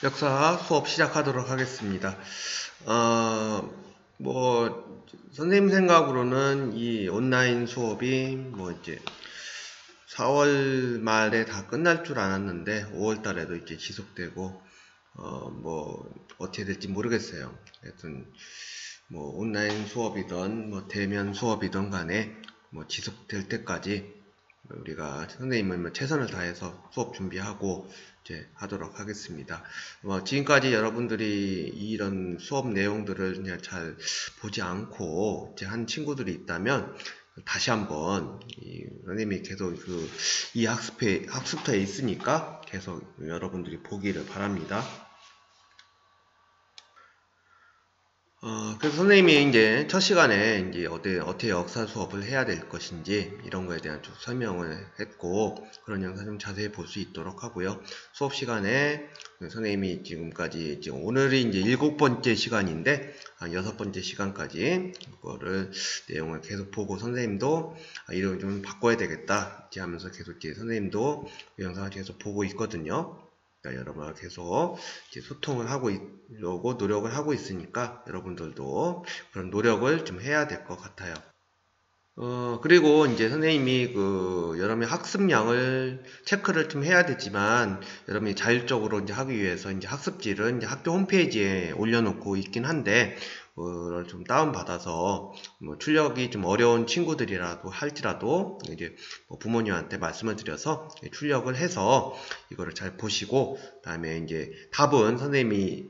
역사 수업 시작하도록 하겠습니다. 선생님 생각으로는 이 온라인 수업이 이제 4월 말에 다 끝날 줄 알았는데 5월 달에도 이제 지속되고, 어떻게 될지 모르겠어요. 하여튼, 온라인 수업이든, 대면 수업이든 간에, 지속될 때까지 우리가 선생님은 최선을 다해서 수업 준비하고 이제 하도록 하겠습니다. 지금까지 여러분들이 이런 수업 내용들을 그냥 잘 보지 않고 이제 한 친구들이 있다면 다시 한번 선생님이 계속 이 학습터에 있으니까 계속 여러분들이 보기를 바랍니다. 그래서 선생님이 이제 첫 시간에 이제 어떻게 역사 수업을 해야 될 것인지 이런 거에 대한 좀 설명을 했고, 그런 영상 좀 자세히 볼 수 있도록 하고요. 수업 시간에 선생님이 지금까지 오늘이 이제 7번째 시간인데 한 6번째 시간까지 그거를 내용을 계속 보고 선생님도 이런 좀 바꿔야 되겠다 이제 하면서 계속 이제 선생님도 그 영상을 계속 보고 있거든요. 여러분과 계속 이제 소통을 하고 있려고 노력을 하고 있으니까 여러분들도 그런 노력을 좀 해야 될 것 같아요. 그리고 이제 선생님이 여러분의 학습량을 체크를 좀 해야 되지만, 여러분이 자율적으로 이제 하기 위해서 이제 학습지를 이제 학교 홈페이지에 올려놓고 있긴 한데, 그걸 좀 다운받아서, 출력이 좀 어려운 친구들이라도 할지라도, 이제 부모님한테 말씀을 드려서 출력을 해서 이거를 잘 보시고, 다음에 이제 답은 선생님이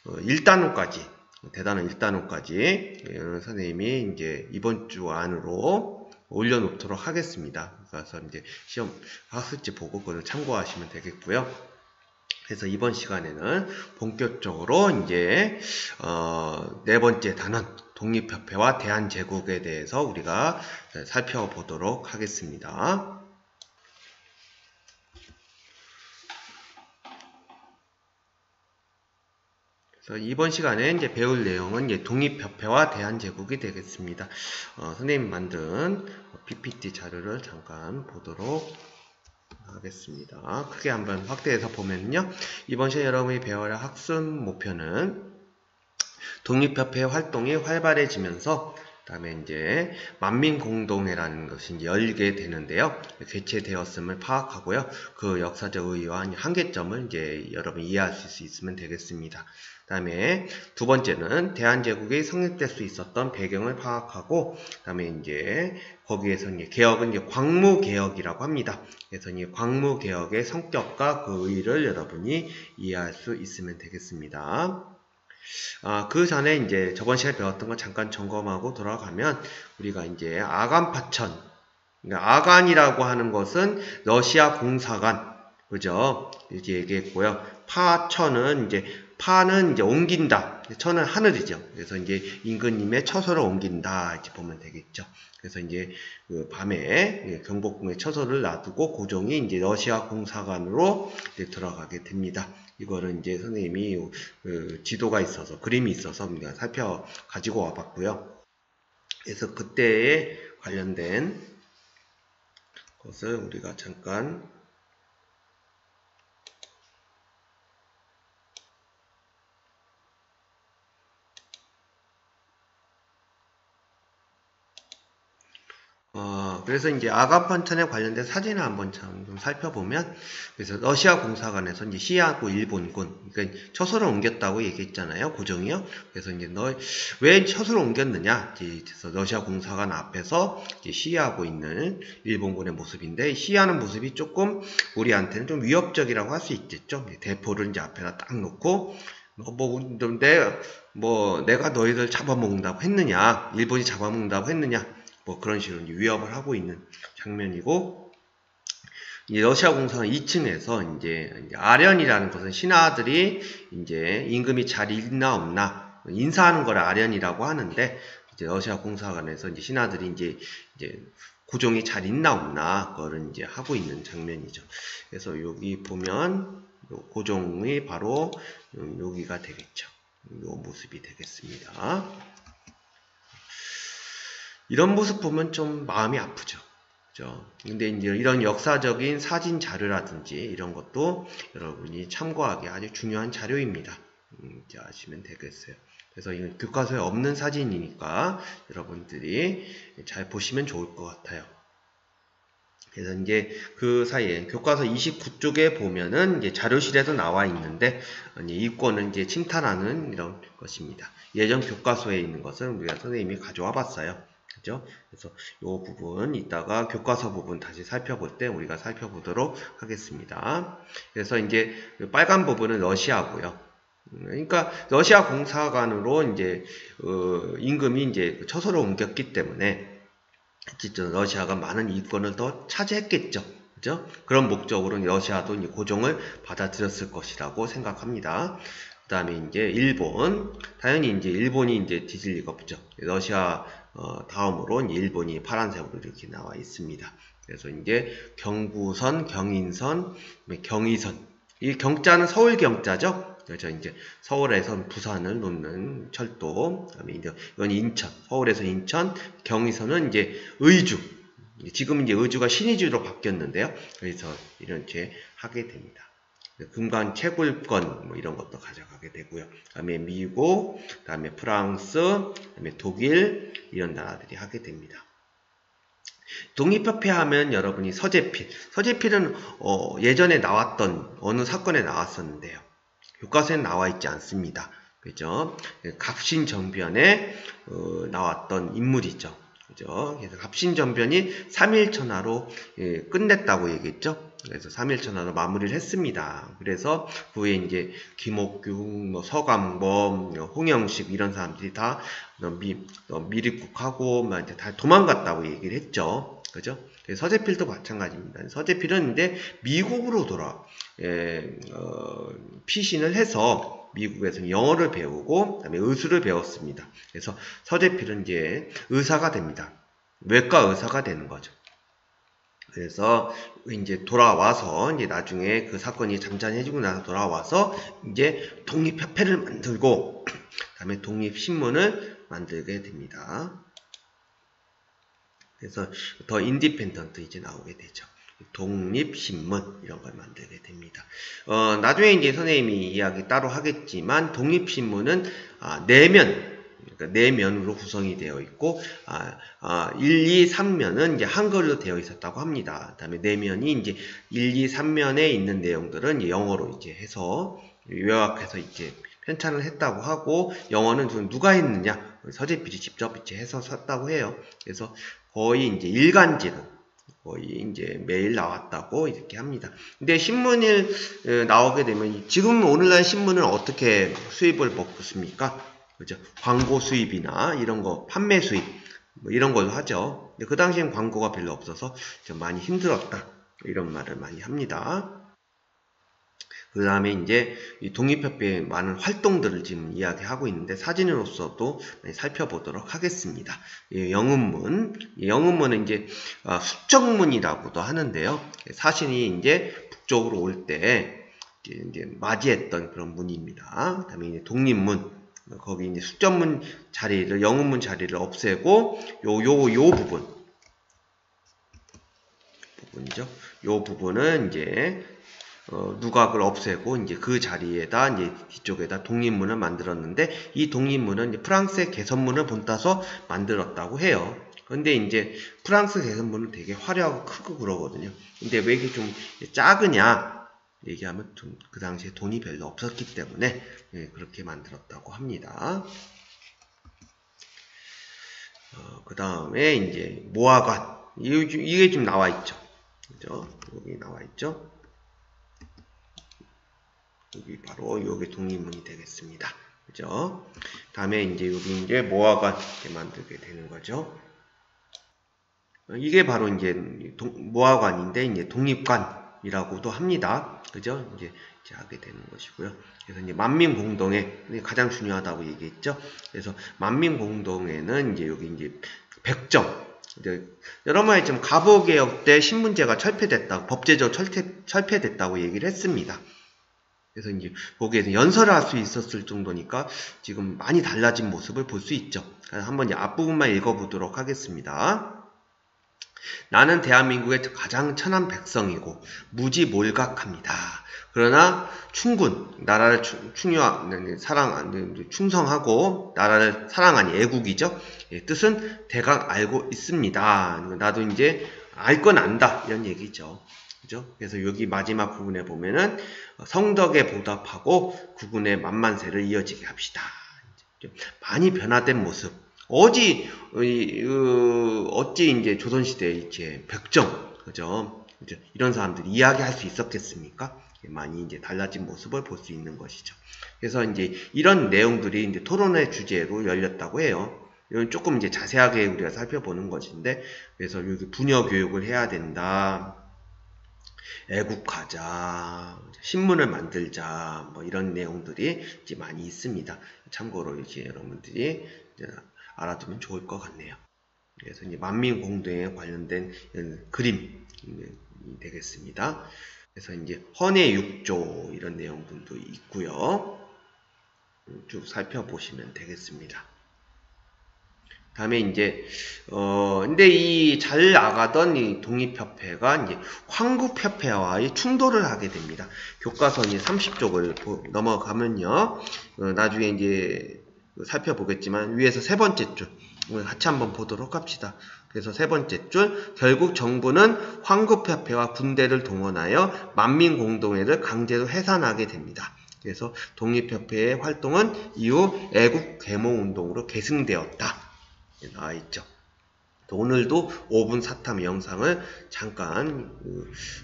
1단원까지, 대단한 1단원까지 선생님이 이제 이번 주 안으로 올려놓도록 하겠습니다. 그래서 이제 시험 학습지 보고 그걸 참고하시면 되겠고요. 그래서 이번 시간에는 본격적으로 이제 4번째 단원 독립협회와 대한제국에 대해서 우리가 살펴보도록 하겠습니다. 이번 시간에 이제 배울 내용은 이제 독립협회와 대한제국이 되겠습니다. 선생님 만든 PPT 자료를 잠깐 보도록 하겠습니다. 크게 한번 확대해서 보면요. 이번 시간에 여러분이 배워야 할 학습 목표는 독립협회 활동이 활발해지면서 그다음에 이제 만민공동회라는 것이 이제 열게 되는데요. 개최되었음을 파악하고요. 그 역사적 의의와 한계점을 이제 여러분이 이해할 수 있으면 되겠습니다. 그다음에 두 번째는 대한제국이 성립될 수 있었던 배경을 파악하고, 그다음에 이제 거기에서 이제 개혁은 이제 광무개혁이라고 합니다. 그래서 이제 광무개혁의 성격과 그 의의를 여러분이 이해할 수 있으면 되겠습니다. 그 전에 이제 저번 시간에 배웠던 거 잠깐 점검하고 돌아가면, 우리가 이제 아간파천, 그러니까 아간이라고 하는 것은 러시아 공사관, 그죠? 이제 얘기했고요. 파는 이제 옮긴다. 천은 하늘이죠. 그래서 이제 임금님의 처소를 옮긴다. 이렇게 보면 되겠죠. 그래서 이제 그 밤에 경복궁에 처소를 놔두고 고종이 이제 러시아 공사관으로 이제 들어가게 됩니다. 이거는 이제 선생님이 지도가 있어서, 그림이 있어서 우리가 가지고 와봤고요. 그래서 그때에 관련된 것을 우리가 잠깐 그래서 이제 아간판천에 관련된 사진을 한번 좀 살펴보면, 그래서 러시아 공사관에서 이제 시위하고 일본군, 그러니까 처소를 옮겼다고 얘기했잖아요, 고종이요. 그래서 이제 왜 처소를 옮겼느냐? 그래서 러시아 공사관 앞에서 이제 시위하고 있는 일본군의 모습인데, 시위하는 모습이 조금 우리한테는 좀 위협적이라고 할 수 있겠죠. 대포를 이제 앞에다 딱 놓고, 내가 너희들 잡아먹는다고 했느냐? 일본이 잡아먹는다고 했느냐? 그런 식으로 이제 위협을 하고 있는 장면이고, 이제 러시아 공사관 2층에서 이제 아련이라는 것은 신하들이 이제 임금이 잘 있나 없나 인사하는 걸 아련이라고 하는데, 이제 러시아 공사관에서 이제 신하들이 이제 고종이 잘 있나 없나 그거를 이제 하고 있는 장면이죠. 그래서 여기 보면 고종이 바로 여기가 되겠죠. 요 모습이 되겠습니다. 이런 모습 보면 좀 마음이 아프죠. 그죠? 근데 이제 이런 역사적인 사진 자료라든지 이런 것도 여러분이 참고하기 아주 중요한 자료입니다. 이제 아시면 되겠어요. 그래서 이 교과서에 없는 사진이니까 여러분들이 잘 보시면 좋을 것 같아요. 그래서 이제 그 사이에 교과서 29쪽에 보면은 이제 자료실에도 나와 있는데 이권은 이제 침탈하는 이런 것입니다. 예전 교과서에 있는 것을 우리가 선생님이 가져와 봤어요. 그죠? 그래서 이 부분 이따가 교과서 부분 다시 살펴볼 때 우리가 살펴보도록 하겠습니다. 그래서 이제 빨간 부분은 러시아고요. 그러니까 러시아 공사관으로 이제 임금이 이제 처소를 옮겼기 때문에 진짜 러시아가 많은 이권을 더 차지했겠죠. 그죠? 그런 목적으로 러시아도 이제 고종을 받아들였을 것이라고 생각합니다. 그 다음에 이제 일본. 당연히 이제 일본이 이제 뒤질 리가 없죠. 러시아, 다음으로 이제 일본이 파란색으로 이렇게 나와 있습니다. 그래서 이제 경부선, 경인선, 경의선. 이 경자는 서울 경자죠? 그래서 이제 서울에서 부산을 놓는 철도, 그다음에 이제 이건 인천, 서울에서 인천, 경의선은 이제 의주. 지금 이제 의주가 신의주로 바뀌었는데요. 그래서 이렇게 하게 됩니다. 금관 채굴권 뭐 이런 것도 가져가게 되고요. 그다음에 미국, 그다음에 프랑스, 그다음에 독일 이런 나라들이 하게 됩니다. 독립협회 하면 여러분이 서재필. 서재필은 예전에 나왔던 어느 사건에 나왔었는데요. 교과서에 나와 있지 않습니다. 그죠? 갑신정변에 나왔던 인물이죠. 그죠? 그래서 갑신정변이 3일천하로 끝냈다고 얘기했죠. 그래서 3일천하로 마무리를 했습니다. 그래서 그 후에 이제 김옥균, 뭐 서감범, 홍영식 이런 사람들이 다 미립국하고 이제 다 도망갔다고 얘기를 했죠. 그죠? 서재필도 마찬가지입니다. 서재필은 이제 미국으로 피신을 해서 미국에서 영어를 배우고 그다음에 의술을 배웠습니다. 그래서 서재필은 이제 의사가 됩니다. 외과 의사가 되는 거죠. 그래서 이제 돌아와서 이제 나중에 그 사건이 잠잠해지고 나서 돌아와서 이제 독립협회를 만들고 그다음에 독립신문을 만들게 됩니다. 그래서 더 인디펜던트 이제 나오게 되죠. 독립신문 이런 걸 만들게 됩니다. 나중에 이제 선생님이 이야기 따로 하겠지만 독립신문은 내면 그러니까 내면으로 구성이 되어 있고 1, 2, 3면은 이제 한글로 되어 있었다고 합니다. 그다음에 내면이 이제 1, 2, 3면에 있는 내용들은 이제 영어로 이제 해서 요약해서 이제 편찬을 했다고 하고 영어는 좀 누가 했느냐 서재필이 직접 이제 해서 썼다고 해요. 그래서 거의 이제 일간지로 거의 이제 매일 나왔다고 이렇게 합니다. 근데 신문을 나오게 되면 지금 오늘날 신문은 어떻게 수입을 먹습니까? 그죠? 광고 수입이나 이런 거 판매 수입 뭐 이런 걸로 하죠. 근데 그 당시엔 광고가 별로 없어서 좀 많이 힘들었다 이런 말을 많이 합니다. 그 다음에 이제 이 독립협회의 많은 활동들을 지금 이야기하고 있는데 사진으로서도 살펴보도록 하겠습니다. 영음문은 이제 수정문이라고도 하는데요. 사신이 이제 북쪽으로 올 때 이제 맞이했던 그런 문입니다. 그 다음에 이제 독립문, 거기 이제 수정문 자리를, 영음문 자리를 없애고 요 부분이죠. 요 부분은 이제 누각을 없애고 이제 그 자리에다 이제 뒤쪽에다 독립문을 만들었는데 이 독립문은 이제 프랑스의 개선문을 본따서 만들었다고 해요. 근데 이제 프랑스 개선문은 되게 화려하고 크고 그러거든요. 근데 왜 이게 좀 작으냐 얘기하면 좀 그 당시에 돈이 별로 없었기 때문에 그렇게 만들었다고 합니다. 그 다음에 이제 모화관 이게 좀 나와 있죠. 그죠? 여기 나와 있죠. 여기 바로 여기 독립문이 되겠습니다. 그죠? 다음에 이제 여기 이제 모화관 이렇게 만들게 되는 거죠. 이게 바로 이제 모화관인데 이제 독립관이라고도 합니다. 그죠? 이제 하게 되는 것이고요. 그래서 이제 만민공동회 가장 중요하다고 얘기했죠. 그래서 만민공동회는 이제 여기 이제 백정 여러분이 지금 가보개혁 때 신문제가 철폐됐다고 법제적 철폐됐다고 얘기를 했습니다. 그래서 이제 거기에서 연설을 할 수 있었을 정도니까 지금 많이 달라진 모습을 볼 수 있죠. 한번 이제 앞부분만 읽어보도록 하겠습니다. 나는 대한민국의 가장 천한 백성이고 무지몰각합니다. 그러나 충군, 나라를 충성하고 나라를 사랑하니 애국이죠. 예, 뜻은 대강 알고 있습니다. 나도 이제 알 건 안다 이런 얘기죠. 그죠? 그래서 여기 마지막 부분에 보면은 성덕에 보답하고 국군의 만만세를 이어지게 합시다. 많이 변화된 모습. 어찌 이제 조선시대에 이제 백정, 그죠? 이런 사람들이 이야기할 수 있었겠습니까? 많이 이제 달라진 모습을 볼 수 있는 것이죠. 그래서 이제 이런 내용들이 이제 토론의 주제로 열렸다고 해요. 이건 조금 이제 자세하게 우리가 살펴보는 것인데, 그래서 여기 부녀 교육을 해야 된다. 애국하자, 신문을 만들자, 뭐 이런 내용들이 이제 많이 있습니다. 참고로 이제 여러분들이 이제 알아두면 좋을 것 같네요. 그래서 이제 만민공동에 관련된 그림이 되겠습니다. 그래서 이제 헌해 6조 이런 내용들도 있고요. 쭉 살펴보시면 되겠습니다. 다음에 이제 근데 이 잘 나가던 이 독립협회가 이제 황국협회와의 충돌을 하게 됩니다. 교과서 이제 30쪽을 넘어가면요, 나중에 이제 살펴보겠지만 위에서 세 번째 줄 같이 한번 보도록 합시다. 그래서 세 번째 줄, 결국 정부는 황국협회와 군대를 동원하여 만민공동회를 강제로 해산하게 됩니다. 그래서 독립협회의 활동은 이후 애국계몽운동으로 계승되었다. 나와 있죠. 오늘도 5분 사탐 영상을 잠깐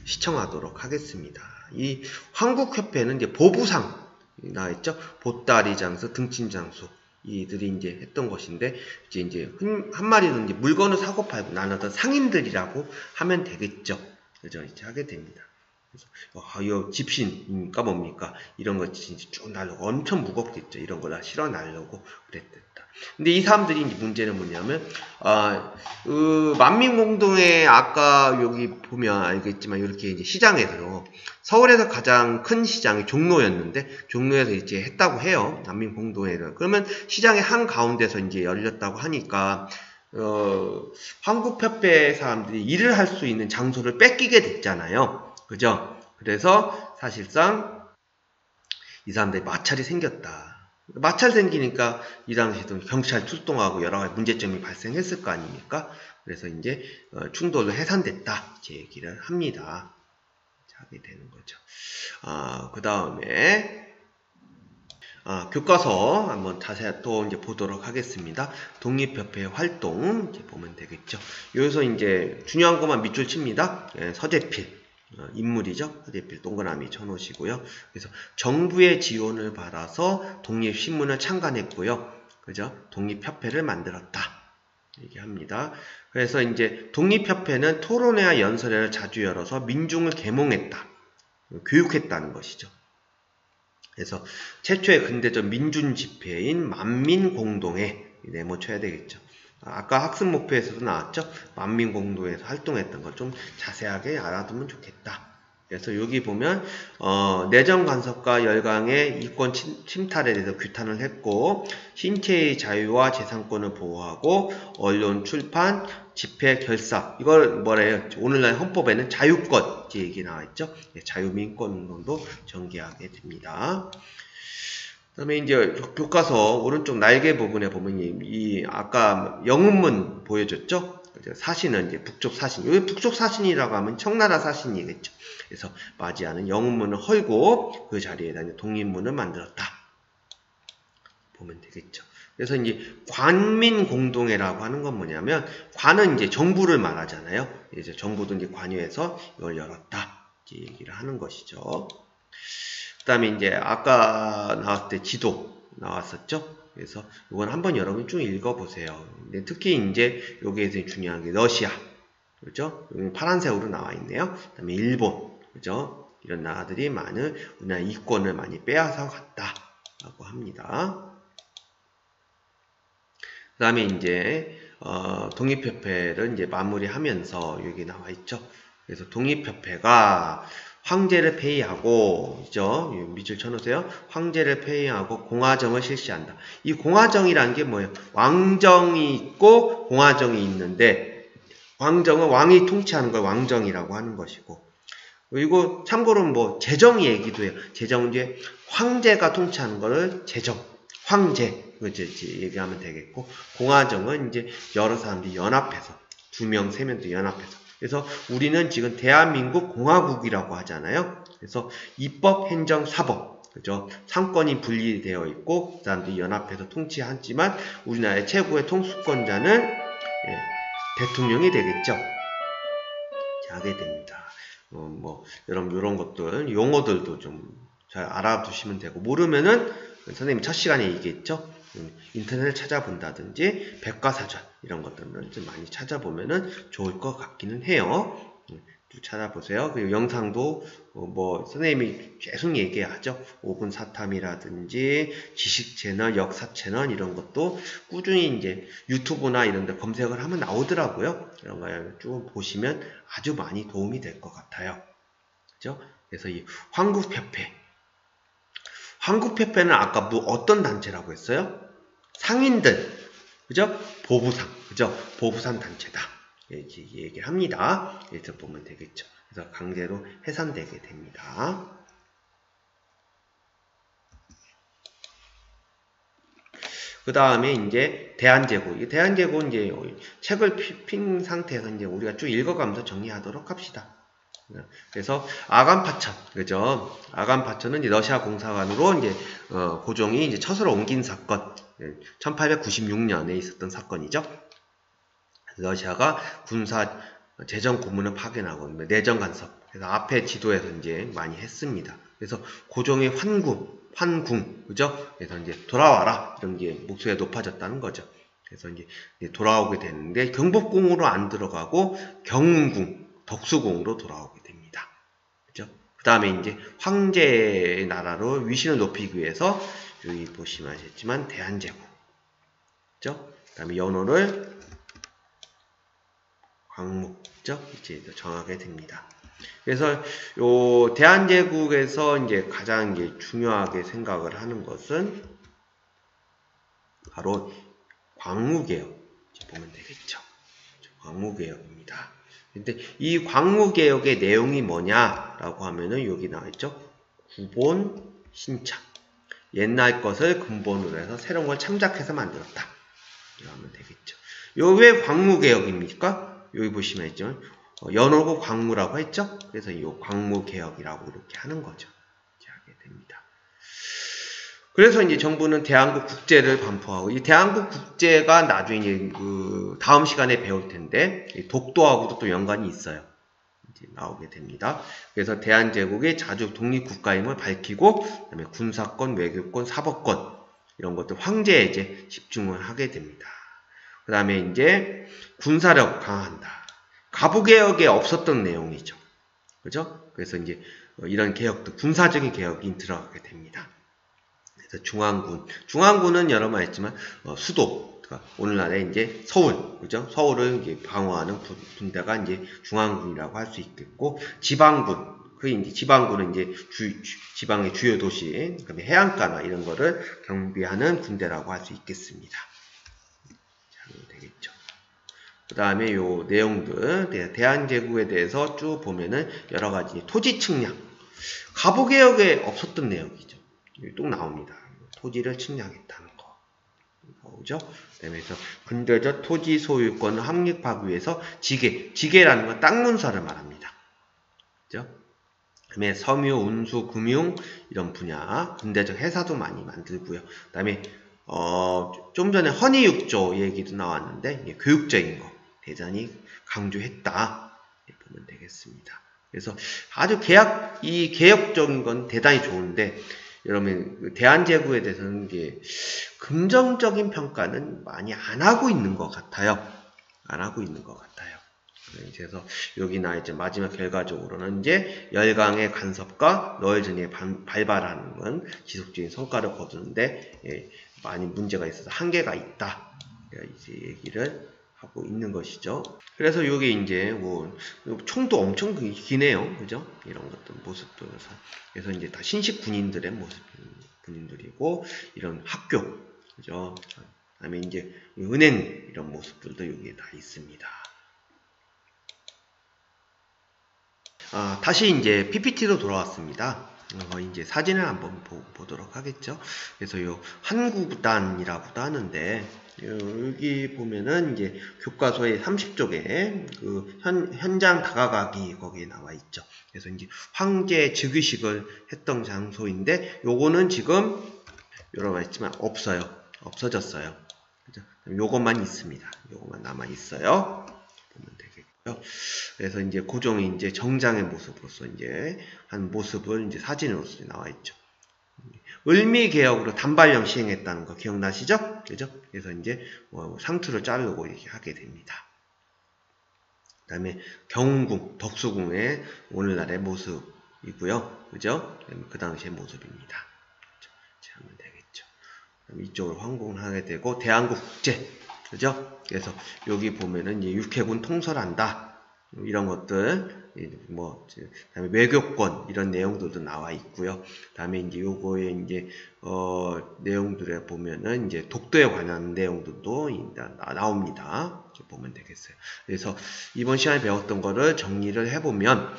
시청하도록 하겠습니다. 이 한국협회는 이제 보부상 나와 있죠. 보따리 장수, 등침 장수 이들이 이제 했던 것인데, 이제 한마디로 이제 물건을 사고 팔고 나누던 상인들이라고 하면 되겠죠. 그죠? 이제 하게 됩니다. 그래서 이거 집신입니까 뭡니까? 이런 거 진짜 쭉 날르고 엄청 무겁겠죠. 이런 거 다 실어 날르고 그랬댔다. 근데 이 사람들이 이제 문제는 뭐냐면, 만민공동회 아까 여기 보면 알겠지만 이렇게 이제 시장에서 서울에서 가장 큰 시장이 종로였는데 종로에서 이제 했다고 해요. 만민공동회를. 그러면 시장의 한 가운데서 이제 열렸다고 하니까 한국협회 사람들이 일을 할 수 있는 장소를 뺏기게 됐잖아요. 그죠? 그래서 사실상 이 사람들이 마찰이 생겼다. 마찰 생기니까 이 당시에도 경찰 출동하고 여러 가지 문제점이 발생했을 거 아닙니까? 그래서 이제 충돌로 해산됐다. 제 얘기를 합니다. 하게 되는 거죠. 그 다음에 교과서 한번 다시 또 이제 보도록 하겠습니다. 독립협회 활동 이제 보면 되겠죠. 여기서 이제 중요한 것만 밑줄 칩니다. 서재필. 인물이죠. 서재필 동그라미 쳐놓으시고요. 그래서 정부의 지원을 받아서 독립신문을 창간했고요. 그죠? 독립협회를 만들었다. 얘기합니다. 그래서 이제 독립협회는 토론회와 연설회를 자주 열어서 민중을 계몽했다. 교육했다는 것이죠. 그래서 최초의 근대적 민중집회인 만민공동회 네모 쳐야 되겠죠. 아까 학습 목표에서도 나왔죠. 만민공동회에서 활동했던 거 좀 자세하게 알아두면 좋겠다. 그래서 여기 보면 내정 간섭과 열강의 이권 침탈에 대해서 규탄을 했고, 신체의 자유와 재산권을 보호하고 언론, 출판, 집회, 결사, 이걸 뭐래요? 오늘날 헌법에는 자유권 이 얘기 나와있죠. 자유민권 운동도 전개하게 됩니다. 그 다음에 이제 교과서 오른쪽 날개 부분에 보면 이 아까 영문문 보여줬죠? 사신은 이제 북쪽 사신. 여기 북쪽 사신이라고 하면 청나라 사신이겠죠. 그래서 맞이하는 영문문을 헐고 그 자리에다 독립문을 만들었다. 보면 되겠죠. 그래서 이제 관민공동회라고 하는 건 뭐냐면, 관은 이제 정부를 말하잖아요. 이제 정부도 이제 관여해서 이걸 열었다. 이제 얘기를 하는 것이죠. 그 다음에 이제 아까 나왔을 때 지도 나왔었죠. 그래서 이건 한번 여러분 쭉 읽어보세요. 근데 특히 이제 여기에서 중요한 게 러시아, 그렇죠? 여기 파란색으로 나와 있네요. 그 다음에 일본, 그죠? 이런 나라들이 많은 우리나라 이권을 많이 빼앗아 갔다라고 합니다. 그 다음에 이제 독립협회를 이제 마무리하면서 여기 나와 있죠. 그래서 독립협회가 황제를 폐위하고, 그죠? 밑줄 쳐놓으세요. 황제를 폐위하고 공화정을 실시한다. 이 공화정이라는 게 뭐예요? 왕정이 있고 공화정이 있는데, 왕정은 왕이 통치하는 걸 왕정이라고 하는 것이고, 그리고 참고로 뭐 제정 얘기도 해요. 제정 이제 황제가 통치하는 거를 제정, 황제 이제 얘기하면 되겠고, 공화정은 이제 여러 사람들이 연합해서 2명, 3명도 연합해서. 그래서 우리는 지금 대한민국 공화국이라고 하잖아요. 그래서 입법, 행정, 사법, 그죠? 상권이 분리되어 있고 그 사람들이 연합해서 통치하지만 우리나라의 최고의 통수권자는 대통령이 되겠죠. 하게 됩니다. 뭐 여러분 이런 것들 용어들도 좀 잘 알아두시면 되고, 모르면은 선생님이 첫 시간에 얘기했죠. 인터넷을 찾아본다든지 백과사전 이런 것들을 좀 많이 찾아보면은 좋을 것 같기는 해요. 찾아보세요. 그리고 영상도 뭐 선생님이 계속 얘기하죠. 5분 사탐이라든지 지식 채널, 역사 채널 이런 것도 꾸준히 이제 유튜브나 이런 데 검색을 하면 나오더라고요. 이런 거 쭉 보시면 아주 많이 도움이 될 것 같아요. 그죠? 그래서 이 황국폐폐는 아까 뭐 어떤 단체라고 했어요? 상인들, 그죠? 보부상, 그죠? 보부상 단체다. 이렇게 얘기를 합니다. 이렇게 보면 되겠죠. 그래서 강제로 해산되게 됩니다. 그 다음에 이제 대한제국. 이 대한제국은 이제 책을 핀 상태에서 이제 우리가 쭉 읽어가면서 정리하도록 합시다. 그래서 아간파천, 그죠? 아간파천은 이제 러시아 공사관으로 이제 고종이 이제 처소를 옮긴 사건, 1896년에 있었던 사건이죠. 러시아가 군사 재정 고문을 파견하고 내정 간섭. 그래서 앞에 지도에서 이제 많이 했습니다. 그래서 고종의 환궁, 그죠? 그래서 이제 돌아와라 이런 게 목소리가 높아졌다는 거죠. 그래서 이제 돌아오게 되는데 경복궁으로 안 들어가고 경운궁, 덕수궁으로 돌아오게 됩니다. 그죠? 그 다음에 이제 황제의 나라로 위신을 높이기 위해서 여기 보시면 아시겠지만 대한제국, 그죠? 그 다음에 연호를 광목죠? 이제 정하게 됩니다. 그래서 요 대한제국에서 이제 가장 이제 중요하게 생각을 하는 것은 바로 광무개혁 보면 되겠죠. 광무개혁입니다. 근데 이 광무개혁의 내용이 뭐냐라고 하면은 여기 나와있죠. 구본 신착. 옛날 것을 근본으로 해서 새로운 걸 참작해서 만들었다. 이렇게 하면 되겠죠. 요 왜 광무개혁입니까? 여기 보시면 있죠. 연호고 광무라고 했죠. 그래서 이 광무개혁이라고 이렇게 하는 거죠. 이렇게 하게 됩니다. 그래서 이제 정부는 대한국 국제를 반포하고, 이 대한국 국제가 나중에 이제 그 다음 시간에 배울 텐데 독도하고도 또 연관이 있어요. 이제 나오게 됩니다. 그래서 대한제국의 자주 독립국가임을 밝히고, 그다음에 군사권, 외교권, 사법권 이런 것들 황제에 이제 집중을 하게 됩니다. 그 다음에 이제 군사력 강화한다. 가부개혁에 없었던 내용이죠. 그죠? 그래서 이제 이런 개혁도 군사적인 개혁이 들어가게 됩니다. 중앙군은 여러 번 했지만 수도, 그러니까 오늘날의 이제 서울, 그죠? 서울을 이제 방어하는 군대가 이제 중앙군이라고 할 수 있겠고, 지방군, 그 이제 지방군은 이제 지방의 주요 도시, 그다음에 해안가나 이런 거를 경비하는 군대라고 할 수 있겠습니다. 되겠죠. 그 다음에 요 내용들, 대한제국에 대해서 쭉 보면은 여러 가지 토지 측량, 가부개혁에 없었던 내용이죠. 여기 또 나옵니다. 토지를 측량했다는 거 나오죠. 그다음에 근대적 토지 소유권을 확립하기 위해서 지계라는 건 땅 문서를 말합니다. 그죠? 그다음에 섬유, 운수, 금융 이런 분야 근대적 회사도 많이 만들고요. 그다음에 좀 전에 헌의육조 얘기도 나왔는데 교육적인 거 대단히 강조했다 보면 되겠습니다. 그래서 아주 이 개혁적인 건 대단히 좋은데, 여러분 대한제국에 대해서는 이게 긍정적인 평가는 많이 안 하고 있는 것 같아요. 그래서 여기 나이제 마지막 결과적으로는 이제 열강의 간섭과 노예전의 발발하는 건 지속적인 성과를 거두는데 많이 문제가 있어서 한계가 있다. 이제 얘기를 하고 있는 것이죠. 그래서 여기 이제 뭐 총도 엄청 기네요, 그죠? 이런 것들 모습들. 그래서 이제 다 신식 군인들의 군인들이고 이런 학교, 그죠? 그다음에 이제 은행 이런 모습들도 여기에 다 있습니다. 다시 이제 PPT로 돌아왔습니다. 이제 사진을 한번 보도록 하겠죠. 그래서 요 한구단이라고도 하는데, 여기 보면은 이제 교과서의 30쪽에 그 현장 다가가기 거기에 나와 있죠. 그래서 이제 황제 즉위식을 했던 장소인데, 요거는 지금 여러 말 있지만 없어졌어요. 그죠? 요것만 있습니다. 요것만 남아 있어요. 보면 되겠고요. 그래서 이제 고종이 이제 정장의 모습으로서 이제 한 모습을 이제 사진으로서 나와 있죠. 을미개혁으로 단발령 시행했다는 거 기억나시죠? 그죠? 그래서 이제 상투를 자르고 이렇게 하게 됩니다. 그 다음에 경운궁, 덕수궁의 오늘날의 모습이고요. 그죠? 그 당시의 모습입니다. 이렇게 하면 되겠죠. 이쪽으로 환공을 하게 되고, 대한국 국제. 그죠? 그래서 여기 보면은 이제 육해군 통솔한다. 이런 것들, 그다음에 외교권 이런 내용들도 나와 있고요. 그다음에 이제 요거에 이제 내용들에 보면은 이제 독도에 관한 내용들도 나옵니다. 이렇게 보면 되겠어요. 그래서 이번 시간에 배웠던 거를 정리를 해보면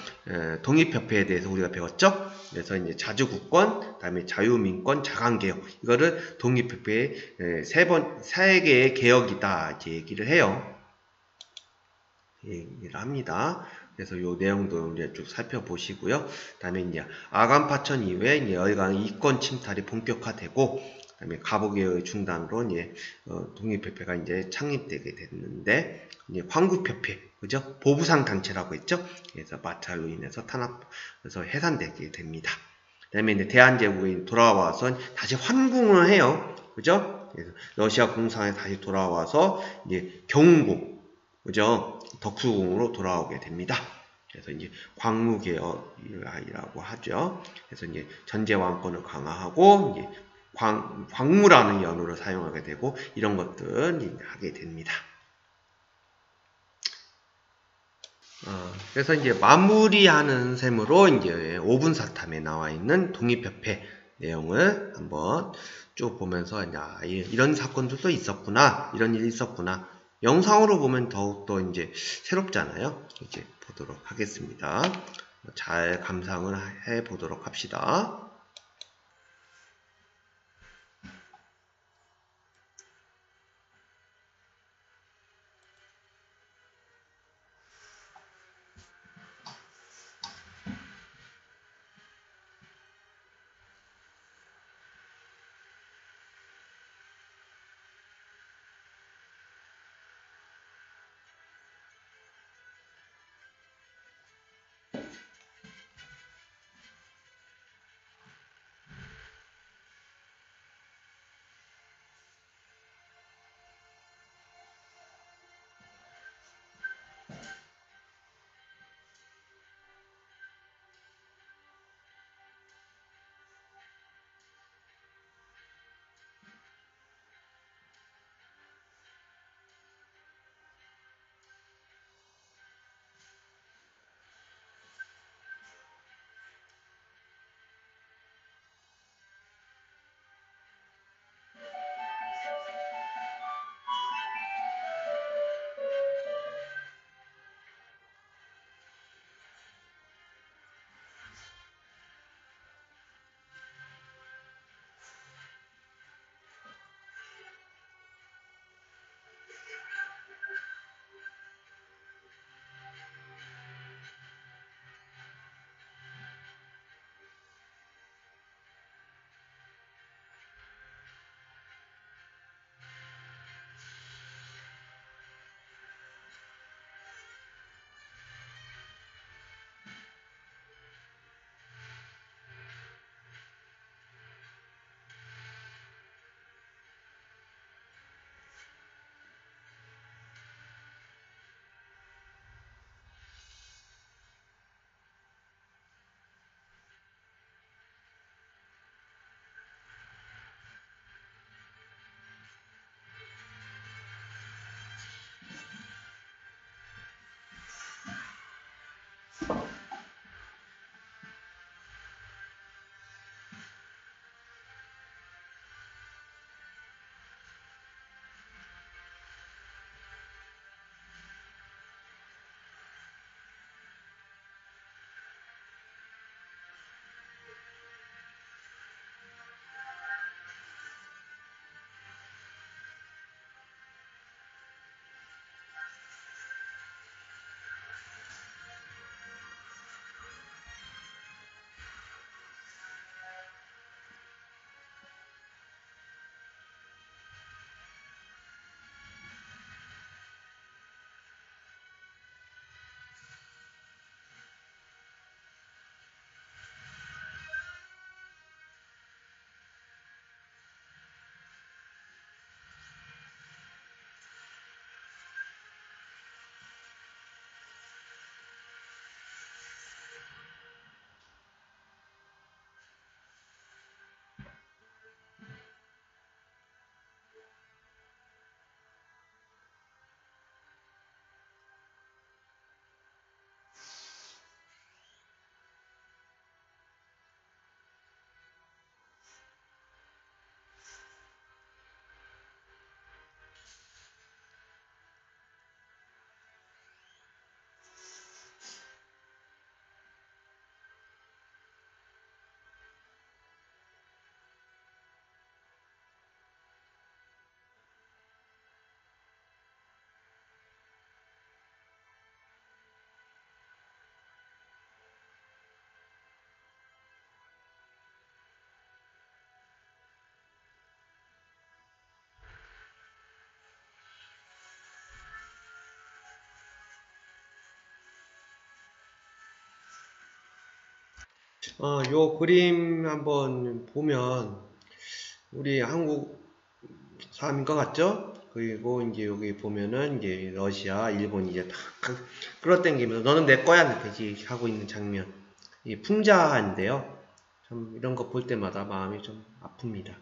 독립협회에 대해서 우리가 배웠죠. 그래서 이제 자주국권, 그다음에 자유민권, 자강개혁 이거를 독립협회의 세 개의 개혁이다 이렇게 얘기를 해요. 얘기를 합니다. 그래서 요 내용도 이제 쭉 살펴보시고요. 그다음에 이제 아간파천 이후에 이제 여의강 이권 침탈이 본격화되고, 그다음에 갑오개혁의 중단으로 이제 독립협회가 이제 창립되게 됐는데, 이제 황국협회, 그죠? 보부상 단체라고 했죠. 그래서 마찰로 인해서 탄압해서 해산되게 됩니다. 그다음에 이제 대한제국에 돌아와서 다시 환궁을 해요. 그죠? 그래서 러시아 공산에 다시 돌아와서 이제 경운궁, 그죠? 덕수궁으로 돌아오게 됩니다. 그래서 이제 광무개혁이라고 하죠. 그래서 이제 전제왕권을 강화하고 이제 광무라는 연호를 사용하게 되고 이런 것들 이제 하게 됩니다. 그래서 이제 마무리하는 셈으로 이제 5분 사탐에 나와 있는 독립협회 내용을 한번 쭉 보면서 이런 사건들도 있었구나, 이런 일이 있었구나. 영상으로 보면 더욱더 이제 새롭잖아요. 이제 보도록 하겠습니다. 잘 감상을 해 보도록 합시다. 요 그림 한번 보면 우리 한국 사람인 것 같죠? 그리고 이제 여기 보면은 이제 러시아, 일본 이제 다 끌어당기면서 너는 내 거야 이렇게 하고 있는 장면. 이 풍자인데요. 참 이런 거 볼 때마다 마음이 좀 아픕니다.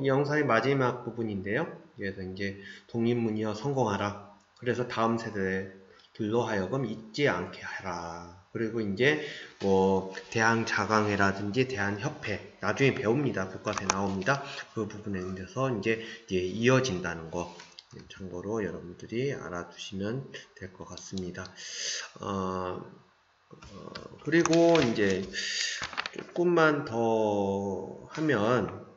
이 영상의 마지막 부분인데요. 그래서 이제 독립문이여 성공하라. 그래서 다음 세대들로 하여금 잊지 않게 하라. 그리고 이제 뭐 대한자강회라든지 대한협회 나중에 배웁니다. 교과서에 나옵니다. 그 부분에 대해서 이제 이어진다는 거 참고로 여러분들이 알아두시면 될 것 같습니다. 그리고 이제 조금만 더 하면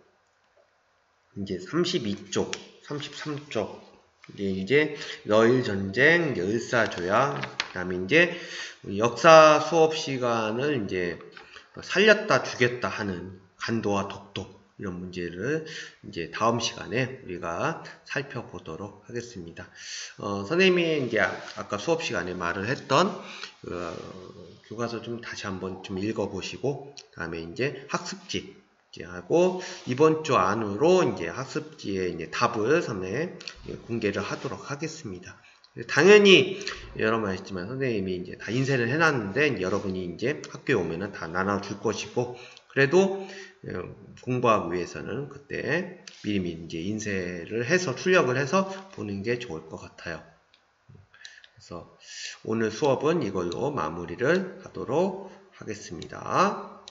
이제 32쪽, 33쪽 이제 러일 전쟁, 이제 을사조약, 그다음에 이제 역사 수업 시간을 이제 살렸다 죽였다 하는 간도와 독도 이런 문제를 이제 다음 시간에 우리가 살펴보도록 하겠습니다. 선생님이 이제 아까 수업 시간에 말을 했던 교과서 좀 다시 한번 좀 읽어보시고, 다음에 이제 학습지 하고 이번 주 안으로 이제 학습지의 이제 답을 선생님 공개를 하도록 하겠습니다. 당연히 여러분 아시지만 선생님이 이제 다 인쇄를 해놨는데 여러분이 이제 학교에 오면은 다 나눠줄 것이고, 그래도 공부하기 위해서는 그때 미리미리 이제 인쇄를 해서 출력을 해서 보는 게 좋을 것 같아요. 그래서 오늘 수업은 이걸로 마무리를 하도록 하겠습니다.